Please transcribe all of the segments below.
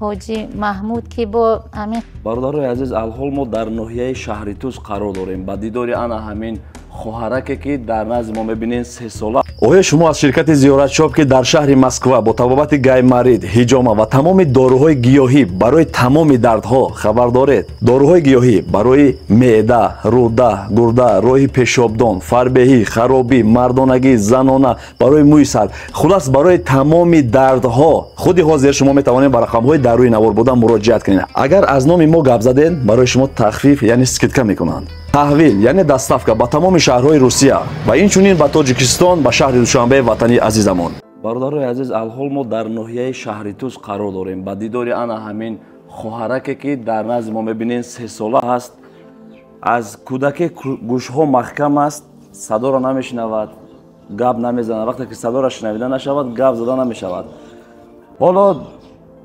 حاجی محمود که با همین برادرای عزیز، الحال ما در ناحیه شهر توس قرار داریم. با دیدار انا همین خواهرک که در نزد ما میبینین 3 ساله. آیا شما از شرکت زیارت شاپ که در شهر مسکو با طبابت گایمارید، هیجامه و تمام داروهای گیاهی برای تمام دردها خبر دارید؟ داروهای گیاهی برای معده، روده، گرده، راه پیشابدان، فربهی، خرابی، مردانگی، زنانه، برای موی سر، خلاص برای تمام دردها خود حاضر شما میتوانید بر رقم‌های در روی نوار بوده مراجعت کنید. اگر از نام ما گپ زدین برای شما تخفیف یعنی اسکیدکا میکنند. تحویل یعنی دستافکا با تمام شهرهای روسیه و اینچنین با تاجیکستان با شهر دوشنبه وطنی عزیزمون. برادرای عزیز، الحال ما در ناحیه شهر توس قرار داریم. با دیدار انا همین خواهرک که در نزد ما میبینین 3 ساله هست. از کودکی گوشها محکم است، صدا را نمیشنود، گپ نمیزنه. وقتی که صدا را شنیده نشود گپ زده نمیشود. حالا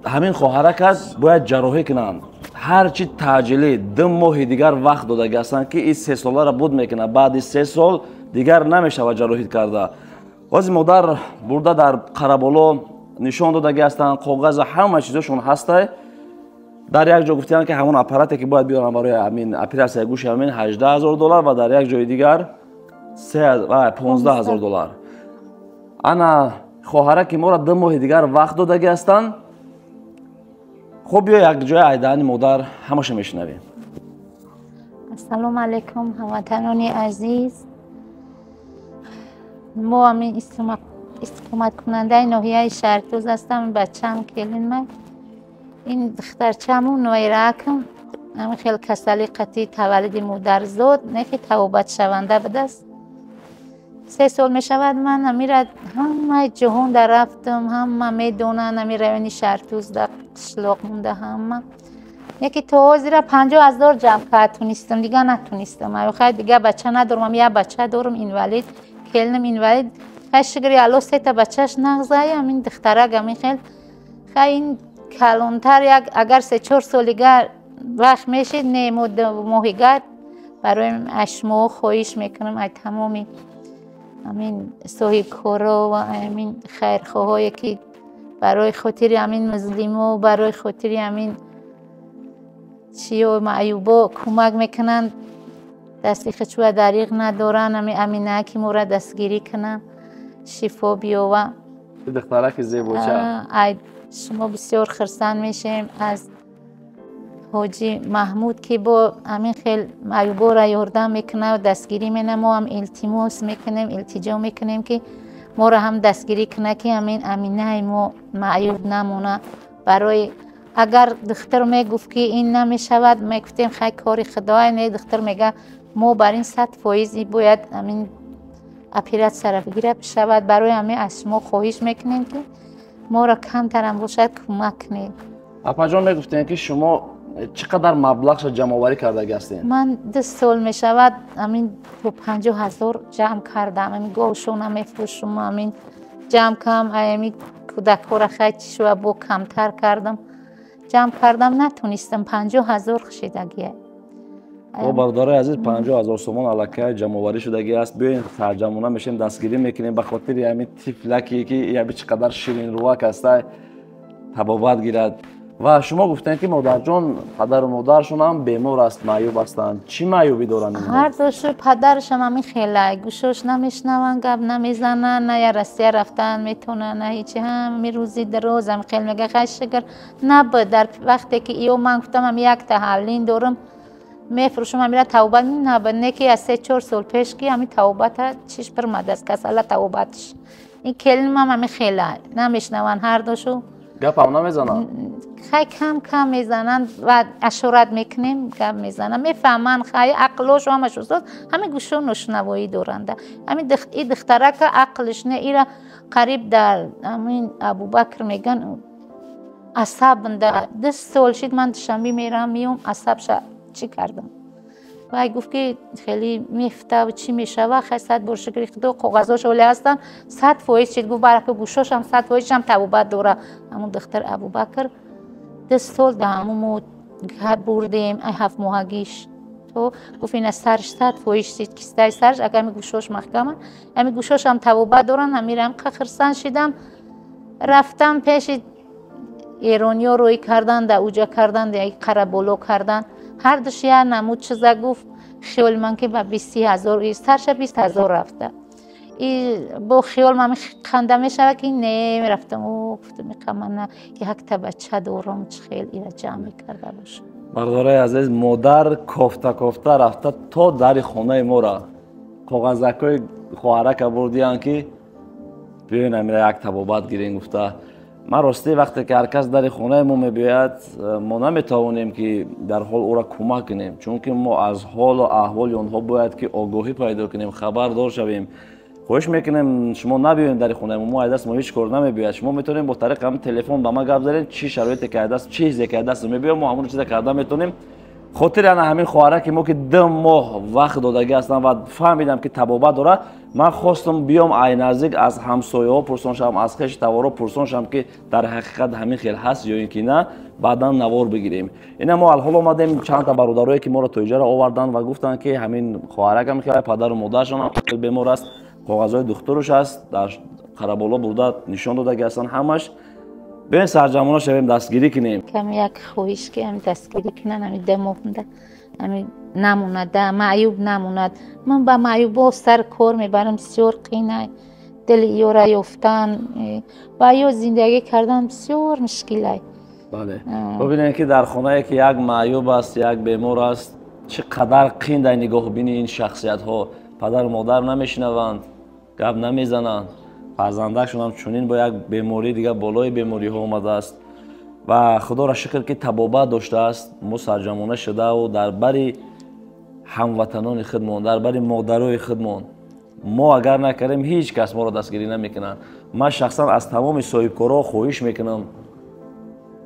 همین خواهرک است باید جراحی کنند. هرچی تعجیلی 2 ماه دیگر وقت داده هستند که این 3 ساله را بود میکنه. بعد 3 سال دیگر نمیشود جراحی کرده. بعضی مادر برده در قربالا نشان داده هستند، کاغذ همه چیزشون هسته. در یک جا گفتن که همون اپاراتی که باید بیارن برای همین اپراسیون گوش همین $18,000 و در یک جای دیگر 15,000 $. انا خواهرک ما را 2 ماه دیگر وقت داده هستند. خب بیا یک جای عیدانی مادر همش میشنویم. السلام علیکم هموطنان عزیز. ما همین استقامت کننده ناحیه شهر توس هستم. بچه‌م کلین من این دخترچه‌مو نویراکم همین خیلی کسلی قطعی تولد مادر زود نه که توبت شونده بده است. 3 سال می شود من همیرد همه جهان در رفتم، همه میدونن همی روانی شهر توس در قشلاق مونده. همه یکی تا زیرا 50,000 جمع کرد تونستم، دیگه نتونستم. خیلی دیگه بچه ندارم، یه بچه دارم اینوالید، کلنم اینوالید. خیلی شگری الان 3 تا بچهش نغزه همین دخترک همین خیلی این کلانتر اگر 3-4 سالگه وقت میشه نمود ماهیگر برای اشمو خویش میکنم. ای تمامی همین صحیح کارا و همین خیرخواهایی که برای خاطر همین مظلوما، برای خاطر همین چیو معیوبا کمک میکنن، دستی خچوه دریغ ندارن، همین که مورا دستگیری کنن شفا بیا و دخترک زیباچه. شما بسیار خرسند میشیم از حاجی محمود که با همین خیلی معیوبا را یاردم میکنه و دستگیری مینه. ما هم التماس میکنیم، التجا میکنیم که ما را هم دستگیری کنه که همین امینه ما معیوب نمونه. برای اگر دختر میگفت که این نمیشود میگفتیم خیلی کاری خدای نه. دختر میگه ما بر این 100% باید همین اپرات صرفگیری بشود. برای همین از شما خواهش میکنیم که ما را کمتر هم باشد کمک کنید. اپا جان میگفتین که شما چقدر مبلغ جمع آوری کرده هستین؟ من 2 سال می شود همین 50,000 جمع کردم. همین گوشون میفروشم، همین جمع کردم. همین کودک‌ها را خیلی شو با کمتر کردم، جمع کردم نتونستم. 50,000 خشیدگیه. او برادرای عزیز 50,000 تومان الکی جمع آوری شدگی است. بیاین سرجمونه میشیم دستگیری میکنیم به خاطر همین طفلکی که یعنی چقدر شیرین روک است تبابت گیرد. و شما گفتین که مادر جان پدر و مادرشون هم بیمار است، معیوب هستند. چی معیوبی دارن؟ هر دوشو پدرش هم همین خیلی گوشش نمیشنون، گپ نمیزنن، نه یا راستی رفتن میتونن نه هیچی. هم روزی دراز هم خیلی میگه خیلی شکر نبود. در وقتی که ایو من گفتم هم 1 تا حلین دارم میفروشم همیرا توبت نبود نه که از 3-4 سال پیش که همین توبت چیش پر مدست کس الله توبتش این کلمه هم همین خیلی نمیشنون. هر دوشو گپ هم نمیزنن، خیلی کم میزنن و اشارت میکنیم گپ میزنن میفهمن. خیلی عقلش همه شد همین گوشو نشنوایی دارنده. همین این دختره که عقلش نه ایرا قریب در همین ابوبکر میگن عصب ده 2 سال شد من دوشنبه میرم میام عصبش چی کردم و گفت که خیلی میفته و چی میشه و خیلی 100% ریخته و کاغذاش اولی هستن 100% شد. گفت برای گوشاش هم 100% هم توبت داره. همون دختر ابوبکر 2 سال ده همون بردیم 7 ماهگیش. تو گفت این از سرش 100% شد کسته سرش اگر می گوشاش محکمه همی گوشاش هم توبت دارن. هم میرم خرسان شدم رفتم پیش ایرانیا روی کردن در اوجا کردن در قربولو کردن هر دوش یه نمود چیزا گفت خیال من که با 20,000 سرش 20,000 رفته با خیال من خنده میشه که نه رفتم و گفتم که من یک تا بچه دارم چه خیلی ایرا جمع کرده باشه. بردارای عزیز مادر کافته رفته تا در خانه ما را کاغذکای خواهرک بردیان که بیاین امیر یک طبابت گیرین گفته ما راستی وقتی که هر کس در خانه ما میبیاید ما نمیتوانیم که در حال او را کمک کنیم چون که ما از حال و احوال آنها باید که آگاهی پیدا کنیم خبردار شویم. خواهش میکنیم شما نبیاین در خانه ما دست ما هیچ کار نمیبیاد شما میتونیم با طریق همین تلفن با ما گپ زدین چی شرایطی که دست چه چیزی که دست میبیاد ما همون چیزا کرده میتونیم. خاطر انا همین خواهره که ما که 2 ماه وقت دادگی هستم و فهمیدم که تبابت داره من خواستم بیام ای نزدیک از همسایه ها پرسان شم از خویش توارا پرسان شم که در حقیقت همین خیلی هست یا اینکه نه بعدا نوار بگیریم. اینا ما الحال اومدیم چند تا برادرایی که ما رو توجه آوردن و گفتن که همین خواهرک هم که پدر و مادرشون هم بیمار است کاغذهای دخترش است در قربالا برده نشان دادگی هستن همش به سرجمونا شویم دستگیری کنیم. کم یک خویش که هم دستگیری کنن همین دمو مونده همین نموند معیوب نموند من با معیوب سر کار میبرم بسیار قینه دل یورا یفتن با یا زندگی کردن بسیار مشکله. بله ببینید که در خانه که یک معیوب است یک بیمار است چقدر قین در نگاه بینی این شخصیت ها پدر و مادر نمیشنوند گپ نمیزنند فرزندشون هم چونین با یک بیماری دیگه بالای بیماری ها اومده است و خدا را شکر که تبابت داشته است ما سرجمانه شده و در بری هموطنان خودمان در بری مادرای خودمان ما اگر نکردیم هیچ کس ما را دستگیری نمیکنن. من شخصا از تمام صاحبکارا خواهش میکنم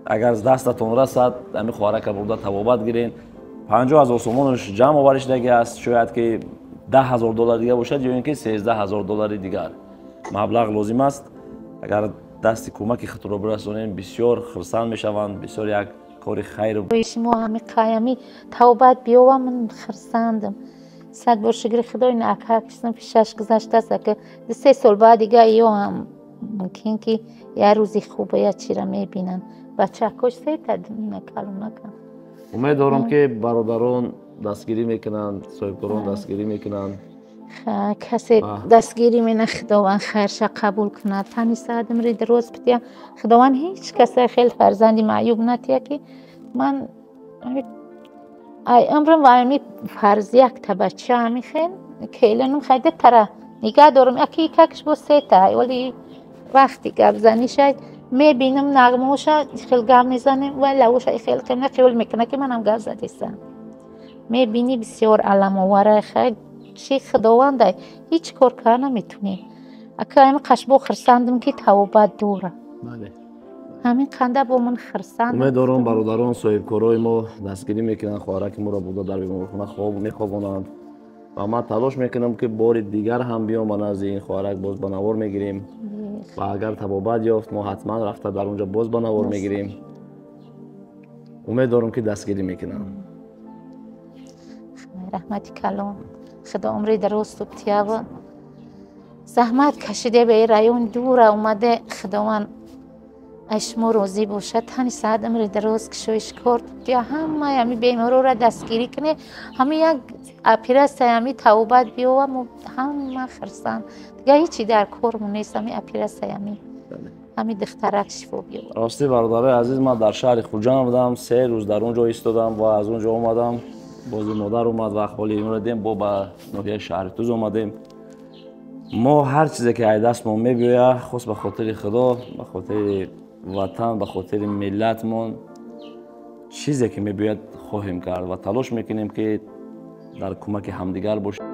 اگر دستتون رسد همین خواهرک برده تبابت گیرین 50,000 سومونش جمع آورش دیگه است شاید که $10,000 دیگه باشد یا اینکه $13,000 دیگر مبلغ لازم است. اگر دست کمک خود را برسونیم بسیار خرسند میشوند بسیار یک کار خیر. شما همین قایمی توبت بیاوم من خرسندم 100 بار شکر خدای نکرد کسیم پیشش گذشته است که 3 سال بعد دیگه یا هم ممکن که یه روزی خوبه یا چی را میبینن بچه کش 3 تا نکلم نکن. امید دارم که برادران دستگیری میکنن صاحبکاران دستگیری میکنن کسی دستگیری می خداوند خیرش قبول کند تنی سعدم ری درست بتیم خداوند هیچ کسی خیلی فرزندی معیوب نتیه که من امرم و امی فرض یک تا بچه همی خیل کیلنم خیده تره نگه دارم اکی ککش با 3 تا ولی وقتی گپ زنی شاید میبینم نغموشا خیلی گپ میزنه و لوشا خیلی قیمه خیل میکنه که منم گپ زدیستم میبینی بسیار علم آوره خیلی چی خداونده هیچ کار کار نمیتونی اکا همین قشبو خرسندم که توبت دوره همین خنده با من خرسند. امید دارم برادران صاحبکارای ما دستگیری میکنن خواهرک ما را بوده در بیمارخانه خواب میخوابونند و من تلاش میکنم که بار دیگر هم بیام من از این خواهرک باز بنوار میگیریم و اگر تبابت یافت ما حتما رفته در اونجا باز بنوار میگیریم. امید دارم که دستگیری میکنن. رحمتی کلام خدا عمری درست و بتیاب زحمت کشیده به رایون دور اومده خداوند اشمو روزی باشه تنی ساعت عمری درست کشویش کرد یا همه همی بیمارو را دستگیری کنه همه یک اپیرس همی توبت بیو و همه خرسان دیگه هیچی در کارمون نیست همی اپیرس همی دخترک شفا بیو. راستی برادرای عزیز من در شهر خوجان آمدم 3 روز در اونجا ایستادم و از اونجا اومدم بازی مادر اومد و احوال این رو دیدیم با ناحیه شهر توز اومدیم. ما هر چیزی که از دست ما میبیاید خاص به خاطر خدا به خاطر وطن به خاطر ملتمون چیزی که میبیاید خواهیم کرد و تلاش میکنیم که در کمک همدیگر باشیم.